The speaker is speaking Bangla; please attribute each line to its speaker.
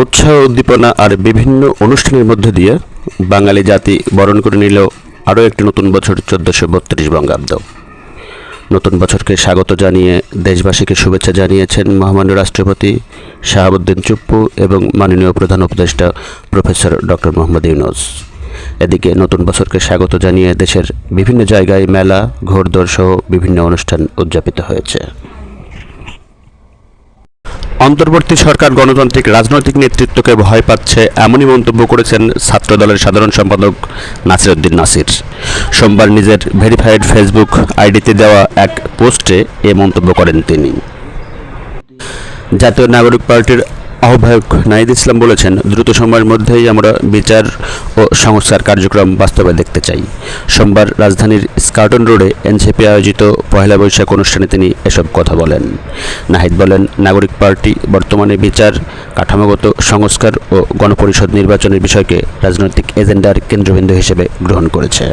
Speaker 1: উৎসাহ উদ্দীপনা আর বিভিন্ন অনুষ্ঠানের মধ্যে দিয়ে বাঙালি জাতি বরণ করে নিল আরও একটি নতুন বছর 1432 বঙ্গাব্দ। নতুন বছরকে স্বাগত জানিয়ে দেশবাসীকে শুভেচ্ছা জানিয়েছেন মহামান্য রাষ্ট্রপতি শাহাবুদ্দিন চুপ্পু এবং মাননীয় প্রধান উপদেষ্টা প্রফেসর ডক্টর মোহাম্মদ ইউনূস। এদিকে নতুন বছরকে স্বাগত জানিয়ে দেশের বিভিন্ন জায়গায় মেলা, ঘোড়দৌড় সহ বিভিন্ন অনুষ্ঠান উদযাপিত হয়েছে। অন্তর্বর্তী সরকার গণতান্ত্রিক রাজনৈতিক নেতৃত্বকে ভয় পাচ্ছে, এমনই মন্তব্য করেছেন ছাত্রদলের সাধারণ সম্পাদক নাসির উদ্দিন নাসির। সোমবার নিজের ভেরিফাইড ফেসবুক আইডিতে দেওয়া এক পোস্টে এ মন্তব্য করেন তিনি। জাতীয় নাগরিক পার্টির আহ্বায়ক নাহিদ ইসলাম বলেছেন, দ্রুত সময়ের মধ্যেই আমরা বিচার ও সংস্কার কার্যক্রম বাস্তবে দেখতে চাই। সোমবার রাজধানীর স্কার্টন রোডে এনসিপি আয়োজিত পহেলা বৈশাখ অনুষ্ঠানে তিনি এসব কথা বলেন। নাহিদ বলেন, নাগরিক পার্টি বর্তমানে বিচার, কাঠামোগত সংস্কার ও গণপরিষদ নির্বাচনের বিষয়কে রাজনৈতিক এজেন্ডার কেন্দ্রবিন্দু হিসেবে গ্রহণ করেছে।